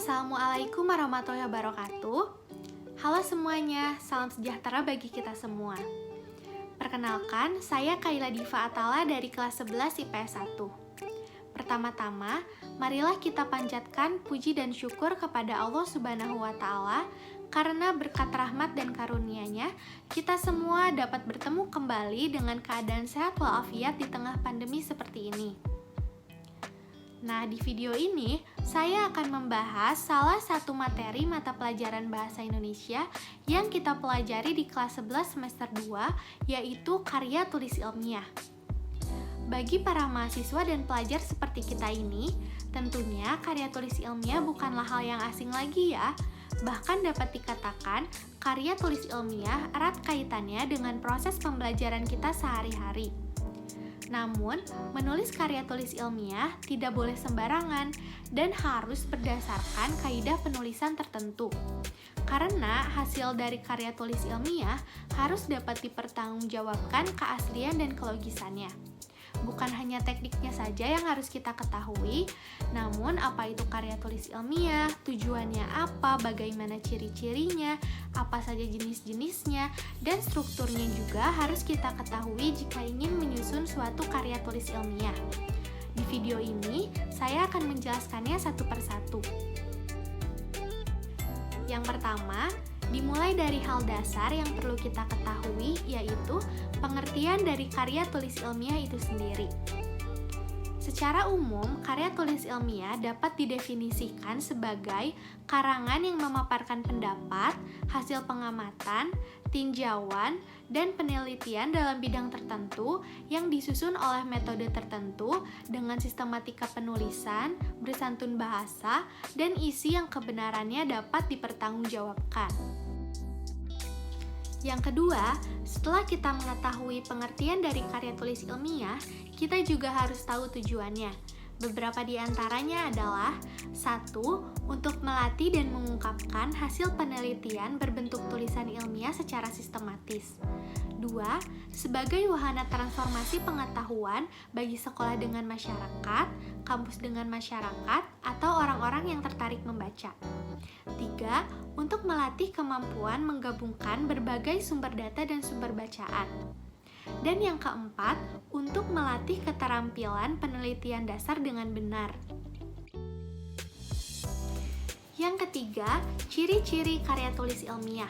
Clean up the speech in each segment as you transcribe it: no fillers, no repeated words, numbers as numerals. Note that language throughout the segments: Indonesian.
Assalamualaikum warahmatullahi wabarakatuh. Halo semuanya, salam sejahtera bagi kita semua. Perkenalkan, saya Kaila Diva Atala dari kelas 11 IPS 1. Pertama-tama, marilah kita panjatkan puji dan syukur kepada Allah Subhanahu wa Ta'ala karena berkat rahmat dan karunia-Nya, kita semua dapat bertemu kembali dengan keadaan sehat walafiat di tengah pandemi seperti ini. Nah, di video ini saya akan membahas salah satu materi mata pelajaran Bahasa Indonesia yang kita pelajari di kelas 11 semester 2, yaitu karya tulis ilmiah. Bagi para mahasiswa dan pelajar seperti kita ini, tentunya karya tulis ilmiah bukanlah hal yang asing lagi ya. Bahkan dapat dikatakan, karya tulis ilmiah erat kaitannya dengan proses pembelajaran kita sehari-hari. Namun, menulis karya tulis ilmiah tidak boleh sembarangan dan harus berdasarkan kaidah penulisan tertentu. Karena hasil dari karya tulis ilmiah harus dapat dipertanggungjawabkan keaslian dan kelogisannya. Bukan hanya tekniknya saja yang harus kita ketahui, namun apa itu karya tulis ilmiah, tujuannya apa, bagaimana ciri-cirinya, apa saja jenis-jenisnya, dan strukturnya juga harus kita ketahui jika ingin menyusun suatu karya tulis ilmiah. Di video ini, saya akan menjelaskannya satu persatu. Yang pertama, dimulai dari hal dasar yang perlu kita ketahui, yaitu pengertian dari karya tulis ilmiah itu sendiri. Secara umum, karya tulis ilmiah dapat didefinisikan sebagai karangan yang memaparkan pendapat, hasil pengamatan, tinjauan, dan penelitian dalam bidang tertentu yang disusun oleh metode tertentu dengan sistematika penulisan, bersantun bahasa, dan isi yang kebenarannya dapat dipertanggungjawabkan. Yang kedua, setelah kita mengetahui pengertian dari karya tulis ilmiah, kita juga harus tahu tujuannya. Beberapa di antaranya adalah 1. Untuk melatih dan mengungkapkan hasil penelitian berbentuk tulisan ilmiah secara sistematis. 2. Sebagai wahana transformasi pengetahuan bagi sekolah dengan masyarakat, kampus dengan masyarakat, atau orang-orang yang tertarik membaca. 3. Untuk melatih kemampuan menggabungkan berbagai sumber data dan sumber bacaan. Dan yang keempat, untuk melatih keterampilan penelitian dasar dengan benar. Yang ketiga, ciri-ciri karya tulis ilmiah.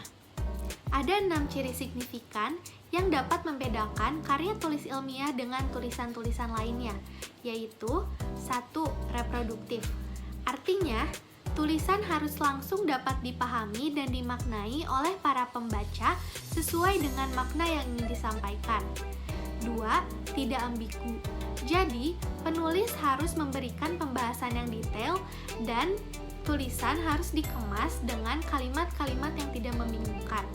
Ada 6 ciri signifikan yang dapat membedakan karya tulis ilmiah dengan tulisan-tulisan lainnya, yaitu 1. Reproduktif. Artinya, tulisan harus langsung dapat dipahami dan dimaknai oleh para pembaca sesuai dengan makna yang ingin disampaikan. 2. Tidak ambigu. Jadi, penulis harus memberikan pembahasan yang detail dan tulisan harus dikemas dengan kalimat-kalimat yang tidak membingungkan.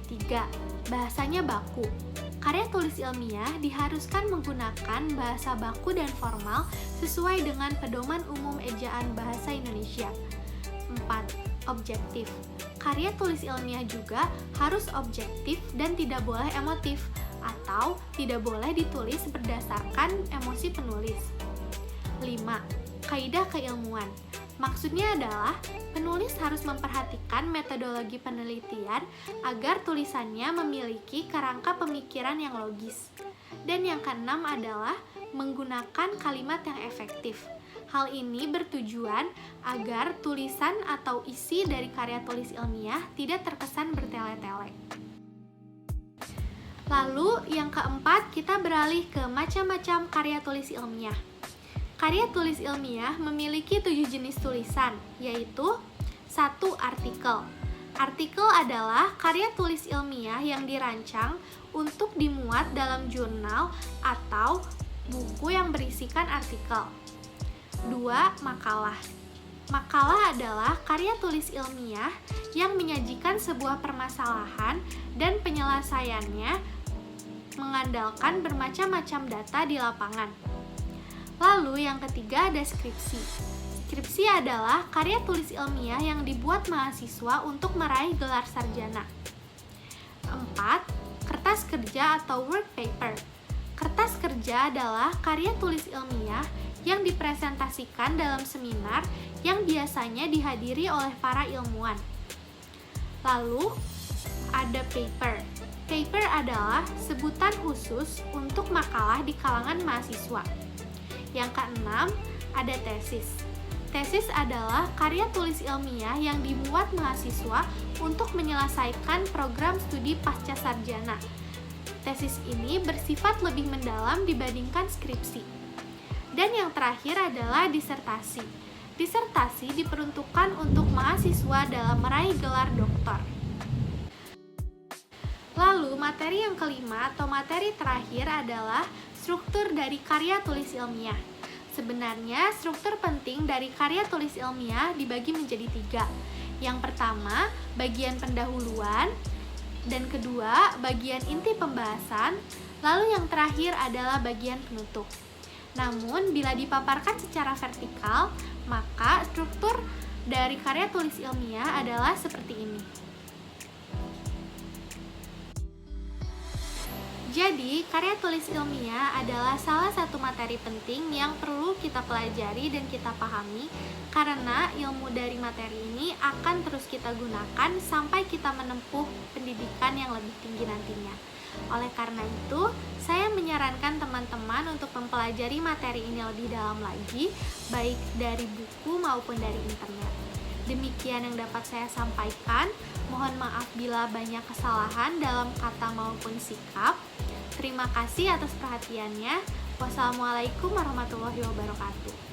3. Bahasanya baku. Karya tulis ilmiah diharuskan menggunakan bahasa baku dan formal sesuai dengan Pedoman Umum Ejaan Bahasa Indonesia. 4. Objektif. Karya tulis ilmiah juga harus objektif dan tidak boleh emotif atau tidak boleh ditulis berdasarkan emosi penulis. 5. Kaidah keilmuan. Maksudnya adalah penulis harus memperhatikan metodologi penelitian agar tulisannya memiliki kerangka pemikiran yang logis. Dan yang keenam adalah menggunakan kalimat yang efektif. Hal ini bertujuan agar tulisan atau isi dari karya tulis ilmiah tidak terkesan bertele-tele. Lalu yang keempat, kita beralih ke macam-macam karya tulis ilmiah. Karya tulis ilmiah memiliki 7 jenis tulisan, yaitu 1. Artikel. Artikel adalah karya tulis ilmiah yang dirancang untuk dimuat dalam jurnal atau buku yang berisikan artikel. 2. Makalah. Makalah adalah karya tulis ilmiah yang menyajikan sebuah permasalahan dan penyelesaiannya mengandalkan bermacam-macam data di lapangan. Lalu yang ketiga ada skripsi. Skripsi adalah karya tulis ilmiah yang dibuat mahasiswa untuk meraih gelar sarjana. 4. Kertas kerja atau work paper. Kertas kerja adalah karya tulis ilmiah yang dipresentasikan dalam seminar yang biasanya dihadiri oleh para ilmuwan. Lalu, ada paper. Paper adalah sebutan khusus untuk makalah di kalangan mahasiswa. Yang keenam, ada tesis. Tesis adalah karya tulis ilmiah yang dibuat mahasiswa untuk menyelesaikan program studi pasca sarjana. Tesis ini bersifat lebih mendalam dibandingkan skripsi. Dan yang terakhir adalah disertasi. Disertasi diperuntukkan untuk mahasiswa dalam meraih gelar doktor. Lalu, materi yang kelima atau materi terakhir adalah struktur dari karya tulis ilmiah. Sebenarnya, struktur penting dari karya tulis ilmiah dibagi menjadi 3. Yang pertama, bagian pendahuluan, dan kedua, bagian inti pembahasan, lalu yang terakhir adalah bagian penutup. Namun, bila dipaparkan secara vertikal, maka struktur dari karya tulis ilmiah adalah seperti ini. Jadi, karya tulis ilmiah adalah salah satu materi penting yang perlu kita pelajari dan kita pahami, karena ilmu dari materi ini akan terus kita gunakan sampai kita menempuh pendidikan yang lebih tinggi nantinya. Oleh karena itu, saya menyarankan teman-teman untuk mempelajari materi ini lebih dalam lagi, baik dari buku maupun dari internet. Demikian yang dapat saya sampaikan. Mohon maaf bila banyak kesalahan dalam kata maupun sikap. Terima kasih atas perhatiannya. Wassalamualaikum warahmatullahi wabarakatuh.